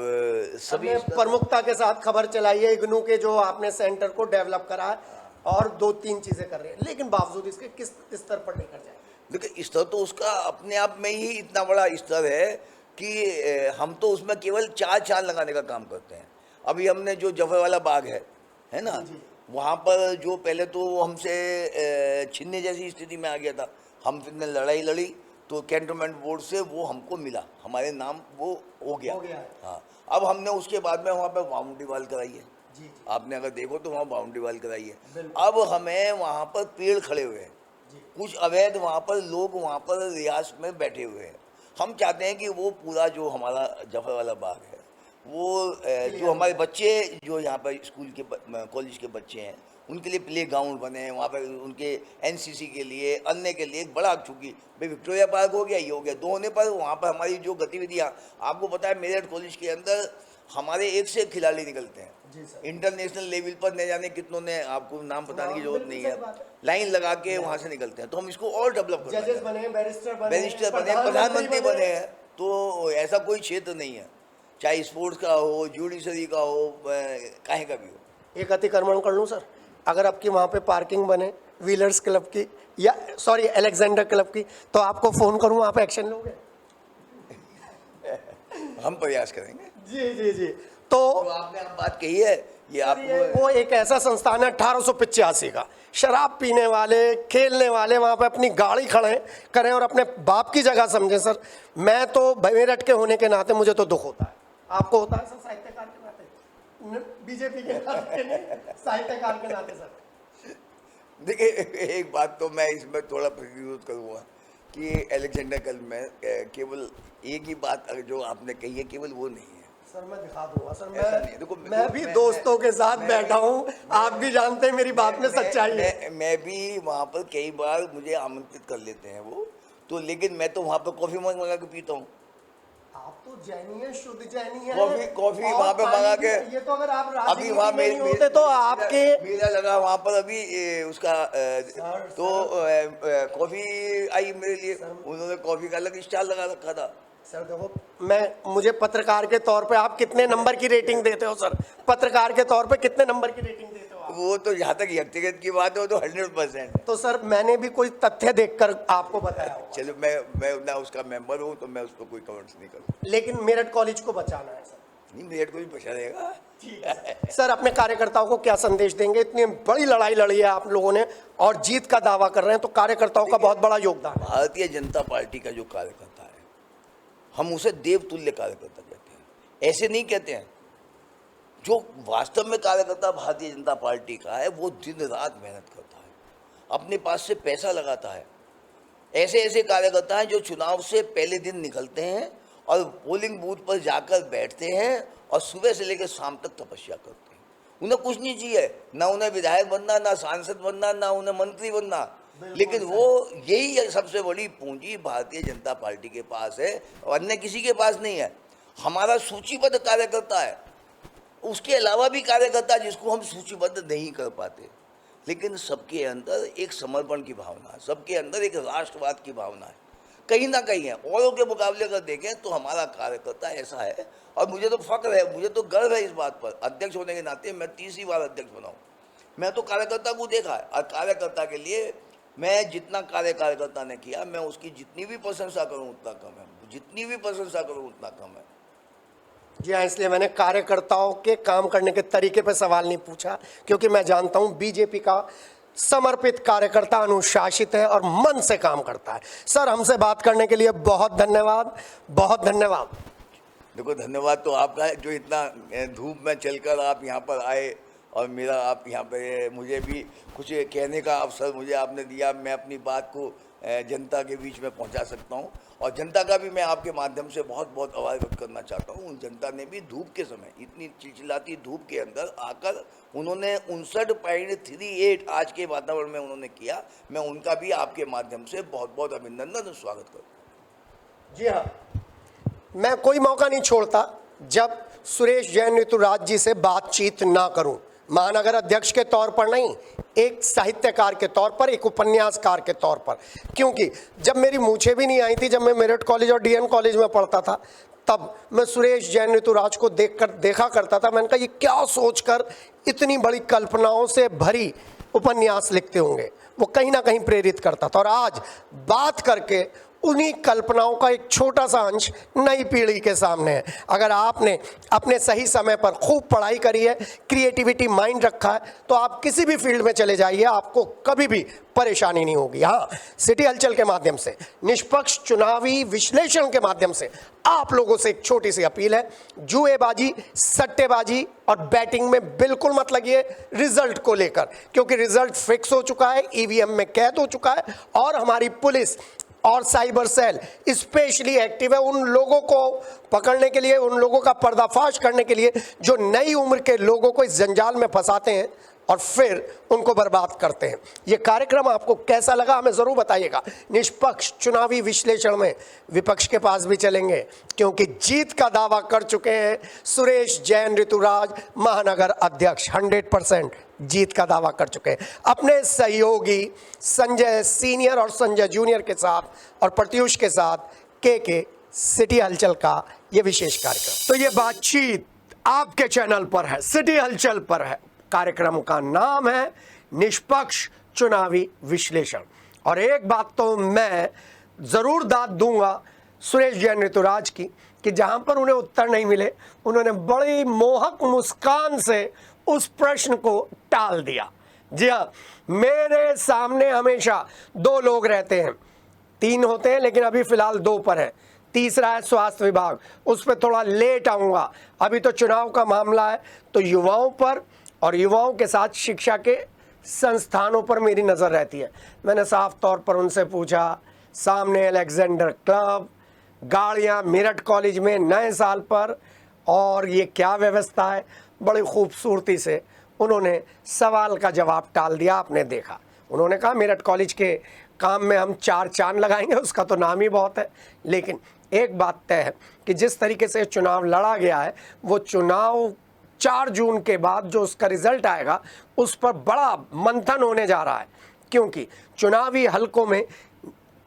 सभी हमने प्रमुखता के साथ खबर चलाई है इग्नू के जो आपने सेंटर को डेवलप करा है और 2-3 चीजें कर रहे हैं, लेकिन बावजूद इसके किस स्तर पर लेकर जाए? देखिए स्तर तो उसका अपने आप में ही इतना बड़ा स्तर है कि हम तो उसमें केवल 4 चांद लगाने का काम करते हैं। अभी हमने जो जफरवाला बाग है ना, वहाँ पर जो पहले तो हमसे छीनने जैसी स्थिति में आ गया था, हमने लड़ाई लड़ी तो कैंटोनमेंट बोर्ड से वो हमको मिला, हमारे नाम वो हो गया। हाँ, अब हमने उसके बाद में वहाँ पर बाउंड्री वाल कराई है। जी। आपने अगर देखो तो वहाँ बाउंड्री वाल कराई है। अब हमें वहाँ पर पेड़ खड़े हुए हैं, कुछ अवैध वहाँ पर लोग वहाँ पर रियासत में बैठे हुए हैं। हम चाहते हैं कि वो पूरा जो हमारा जफरवाला बाग है, वो जो हमारे बच्चे जो यहाँ पर स्कूल के कॉलेज के बच्चे हैं उनके लिए प्ले ग्राउंड बने, वहाँ पर उनके एनसीसी के लिए, अन्य के लिए एक बड़ा, चूँकि भाई विक्टोरिया पार्क हो गया, ये हो गया, 2 होने पर वहाँ पर हमारी जो गतिविधियाँ, आपको पता है मेरठ कॉलेज के अंदर हमारे 1 से 1 खिलाड़ी निकलते हैं इंटरनेशनल लेवल पर, न जाने कितनों ने, आपको नाम बताने की जरूरत नहीं है, लाइन लगा के वहाँ से निकलते हैं। तो हम इसको और डेवलप करते हैं, बने, बैरिस्टर बने, प्रधानमंत्री बने हैं। तो ऐसा कोई क्षेत्र नहीं है, चाहे स्पोर्ट्स का हो, जुडिशरी का हो, काहे का भी हो। एक अतिक्रमण कर लूँ सर, अगर आपकी वहाँ पे पार्किंग बने व्हीलर्स क्लब की या सॉरी अलेक्जेंडर क्लब की, तो आपको फ़ोन करूँ, आप एक्शन लोगे? हम प्रयास करेंगे। जी जी जी। तो आपने आप बात कही है ये आपको वो एक ऐसा संस्थान है 1885 का, शराब पीने वाले, खेलने वाले वहाँ पे अपनी गाड़ी खड़े करें और अपने बाप की जगह समझें। सर मैं तो मेरठ के होने के नाते मुझे तो दुख होता है। आपको होता है सर साहित्यकार के नाते, बीजेपी के नाते नहीं, साहित्यकार के नाते? सर देखिए, एक बात तो मैं इसमें थोड़ा प्रतिरोध करूँगा कि अलेक्जेंडर कल में केवल एक ही बात जो आपने कही है केवल वो नहीं है। सर मैं दिखा दूंगा सर, ऐसा नहीं है। देखो, मैं भी दोस्तों के साथ बैठा हूँ, आप भी जानते हैं मेरी बात में सच्चाई है। मैं भी वहाँ पर कई बार मुझे आमंत्रित कर लेते हैं वो तो, लेकिन मैं तो वहाँ पर कॉफ़ी मंगा के पीता हूँ। आप तो जैनी है, शुद्ध जैनी है। कॉफी और वहाँ पे मंगा के, ये तो अगर आप अभी वहाँ राजनीति में नहीं होते तो आपके मेला लगा वहाँ पर अभी उसका तो कॉफी आई मेरे लिए, उन्होंने कॉफी का अलग स्टॉल लगा रखा था। सर देखो, मुझे पत्रकार के तौर पे आप कितने नंबर की रेटिंग देते हो? सर पत्रकार के तौर पे कितने नंबर की रेटिंग देते हो आप? वो तो जहाँ तक व्यक्तिगत की बात हो तो 100%। तो सर मैंने भी कोई तथ्य देखकर आपको बताया होगा। चलो, मैं ना उसका मेंबर हूँ तो मैं उस पर कोई कमेंट्स नहीं करूँ। लेकिन मेरठ कॉलेज को बचाना है सर। नहीं, मेरठ को भी बचा रहेगा। ठीक है सर, अपने कार्यकर्ताओं को क्या संदेश देंगे? इतनी बड़ी लड़ाई लड़ी है आप लोगों ने और जीत का दावा कर रहे हैं, तो कार्यकर्ताओं का बहुत बड़ा योगदान है। भारतीय जनता पार्टी का जो कार्यकर्ता है, हम उसे देवतुल्य कार्यकर्ता कहते हैं, ऐसे नहीं कहते हैं। जो वास्तव में कार्यकर्ता भारतीय जनता पार्टी का है वो दिन रात मेहनत करता है, अपने पास से पैसा लगाता है। ऐसे ऐसे कार्यकर्ता हैं जो चुनाव से पहले दिन निकलते हैं और पोलिंग बूथ पर जाकर बैठते हैं और सुबह से लेकर शाम तक तपस्या करते हैं। उन्हें कुछ नहीं चाहिए, ना उन्हें विधायक बनना, ना सांसद बनना, ना उन्हें मंत्री बनना, लेकिन वो यही सबसे बड़ी पूंजी भारतीय जनता पार्टी के पास है और अन्य किसी के पास नहीं है। हमारा सूचीबद्ध कार्यकर्ता है, उसके अलावा भी कार्यकर्ता जिसको हम सूचीबद्ध नहीं कर पाते, लेकिन सबके अंदर एक समर्पण की भावना है, सबके अंदर एक राष्ट्रवाद की भावना है, कहीं ना कहीं है। औरों के मुकाबले अगर देखें तो हमारा कार्यकर्ता ऐसा है और मुझे तो फक्र है, मुझे तो गर्व है इस बात पर। अध्यक्ष होने के नाते मैं तीसरी बार अध्यक्ष बना हूँ। मैं तो कार्यकर्ता को देखा है और कार्यकर्ता के लिए मैं जितना कार्यकर्ता ने किया, मैं उसकी जितनी भी प्रशंसा करूँ उतना कम है, जितनी भी प्रशंसा करूँ उतना कम है। जी हाँ, इसलिए मैंने कार्यकर्ताओं के काम करने के तरीके पर सवाल नहीं पूछा, क्योंकि मैं जानता हूँ बीजेपी का समर्पित कार्यकर्ता अनुशासित है और मन से काम करता है। सर हमसे बात करने के लिए बहुत धन्यवाद, बहुत धन्यवाद। देखो, धन्यवाद तो आपका है जो इतना धूप में चलकर आप यहाँ पर आए और मेरा आप यहाँ पे मुझे भी कुछ कहने का अवसर मुझे आपने दिया। मैं अपनी बात को जनता के बीच में पहुँचा सकता हूँ और जनता का भी मैं आपके माध्यम से बहुत बहुत आभार व्यक्त करना चाहता हूँ। उन जनता ने भी धूप के समय, इतनी चिलचिलाती धूप के अंदर आकर उन्होंने 59.38 आज के वातावरण में उन्होंने किया। मैं उनका भी आपके माध्यम से बहुत बहुत अभिनंदन और स्वागत करता हूँ। जी हाँ, मैं कोई मौका नहीं छोड़ता जब सुरेश जैन ऋतुराज जी से बातचीत ना करूं, महानगर अध्यक्ष के तौर पर नहीं, एक साहित्यकार के तौर पर, एक उपन्यासकार के तौर पर। क्योंकि जब मेरी मूछें भी नहीं आई थी, जब मैं मेरठ कॉलेज और डीएन कॉलेज में पढ़ता था, तब मैं सुरेश जैन ऋतुराज को देखा करता था। मैंने कहा ये क्या सोचकर इतनी बड़ी कल्पनाओं से भरी उपन्यास लिखते होंगे। वो कहीं ना कहीं प्रेरित करता था और आज बात करके उन्हीं कल्पनाओं का एक छोटा सा अंश नई पीढ़ी के सामने है। अगर आपने अपने सही समय पर खूब पढ़ाई करी है, क्रिएटिविटी माइंड रखा है, तो आप किसी भी फील्ड में चले जाइए, आपको कभी भी परेशानी नहीं होगी। हाँ, सिटी हलचल के माध्यम से, निष्पक्ष चुनावी विश्लेषण के माध्यम से आप लोगों से एक छोटी सी अपील है, जुएबाजी, सट्टेबाजी और बैटिंग में बिल्कुल मत लगिए रिजल्ट को लेकर, क्योंकि रिजल्ट फिक्स हो चुका है, ईवीएम में कैद हो चुका है और हमारी पुलिस और साइबर सेल स्पेशली एक्टिव है उन लोगों को पकड़ने के लिए, उन लोगों का पर्दाफाश करने के लिए जो नई उम्र के लोगों को इस जंजाल में फंसाते हैं और फिर उनको बर्बाद करते हैं। ये कार्यक्रम आपको कैसा लगा हमें ज़रूर बताइएगा। निष्पक्ष चुनावी विश्लेषण में विपक्ष के पास भी चलेंगे, क्योंकि जीत का दावा कर चुके हैं सुरेश जैन ऋतुराज, महानगर अध्यक्ष 100% जीत का दावा कर चुके हैं अपने सहयोगी संजय सीनियर और संजय जूनियर के साथ और प्रत्युष के साथ के सिटी हलचल का ये विशेष कार्यक्रम। तो ये बातचीत आपके चैनल पर है, सिटी हलचल पर है। कार्यक्रम का नाम है निष्पक्ष चुनावी विश्लेषण। और एक बात तो मैं जरूर दाद दूंगा सुरेश जैन ऋतुराज की कि जहां पर उन्हें उत्तर नहीं मिले उन्होंने बड़ी मोहक मुस्कान से उस प्रश्न को टाल दिया। जी हाँ, मेरे सामने हमेशा दो लोग रहते हैं, तीन होते हैं लेकिन अभी फिलहाल दो पर है, तीसरा है स्वास्थ्य विभाग, उस पर थोड़ा लेट आऊँगा। अभी तो चुनाव का मामला है, तो युवाओं पर और युवाओं के साथ शिक्षा के संस्थानों पर मेरी नज़र रहती है। मैंने साफ तौर पर उनसे पूछा, सामने अलेक्जेंडर क्लब, गाड़ियाँ मेरठ कॉलेज में नए साल पर, और ये क्या व्यवस्था है। बड़ी खूबसूरती से उन्होंने सवाल का जवाब टाल दिया। आपने देखा, उन्होंने कहा मेरठ कॉलेज के काम में हम 4 चांद लगाएंगे, उसका तो नाम ही बहुत है। लेकिन एक बात तय है कि जिस तरीके से चुनाव लड़ा गया है, वो चुनाव 4 जून के बाद जो उसका रिजल्ट आएगा उस पर बड़ा मंथन होने जा रहा है, क्योंकि चुनावी हलकों में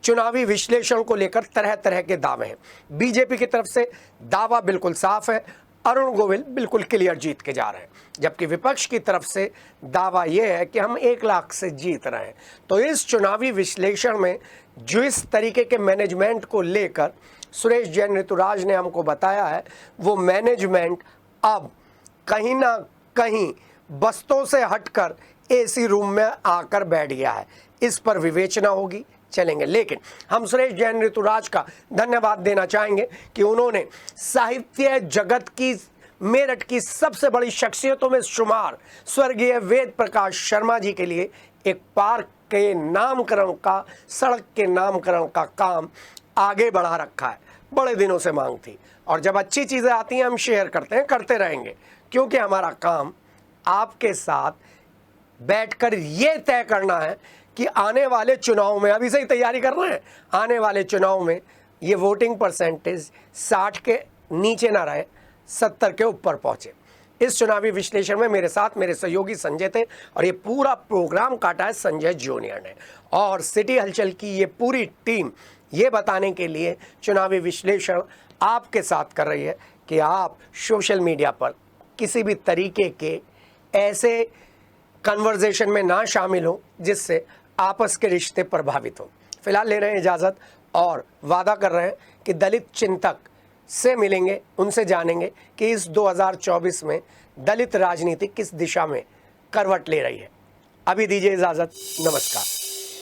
चुनावी विश्लेषण को लेकर तरह तरह के दावे हैं। बीजेपी की तरफ से दावा बिल्कुल साफ है, अरुण गोविल बिल्कुल क्लियर जीत के जा रहे हैं, जबकि विपक्ष की तरफ से दावा यह है कि हम 1 लाख से जीत रहे हैं। तो इस चुनावी विश्लेषण में जो इस तरीके के मैनेजमेंट को लेकर सुरेश जैन ऋतुराज ने हमको बताया है, वो मैनेजमेंट अब कहीं ना कहीं बस्तों से हटकर एसी रूम में आकर बैठ गया है। इस पर विवेचना होगी, चलेंगे। लेकिन हम सुरेश जैन ऋतुराज का धन्यवाद देना चाहेंगे कि उन्होंने साहित्य जगत की मेरठ की सबसे बड़ी शख्सियतों में शुमार स्वर्गीय वेद प्रकाश शर्मा जी के लिए एक पार्क के नामकरण का, सड़क के नामकरण का काम आगे बढ़ा रखा है। बड़े दिनों से मांग थी, और जब अच्छी चीज़ें आती हैं हम शेयर करते हैं, करते रहेंगे, क्योंकि हमारा काम आपके साथ बैठकर ये तय करना है कि आने वाले चुनाव में, अभी से ही तैयारी कर रहे हैं, आने वाले चुनाव में ये वोटिंग परसेंटेज 60 के नीचे ना रहे, 70 के ऊपर पहुंचे। इस चुनावी विश्लेषण में मेरे साथ मेरे सहयोगी संजय थे, और ये पूरा प्रोग्राम काटा है संजय जूनियर ने, और सिटी हलचल की ये पूरी टीम ये बताने के लिए चुनावी विश्लेषण आपके साथ कर रही है कि आप सोशल मीडिया पर किसी भी तरीके के ऐसे कन्वर्जेशन में ना शामिल हो जिससे आपस के रिश्ते प्रभावित हो। फिलहाल ले रहे हैं इजाज़त, और वादा कर रहे हैं कि दलित चिंतक से मिलेंगे, उनसे जानेंगे कि इस 2024 में दलित राजनीति किस दिशा में करवट ले रही है। अभी दीजिए इजाज़त, नमस्कार।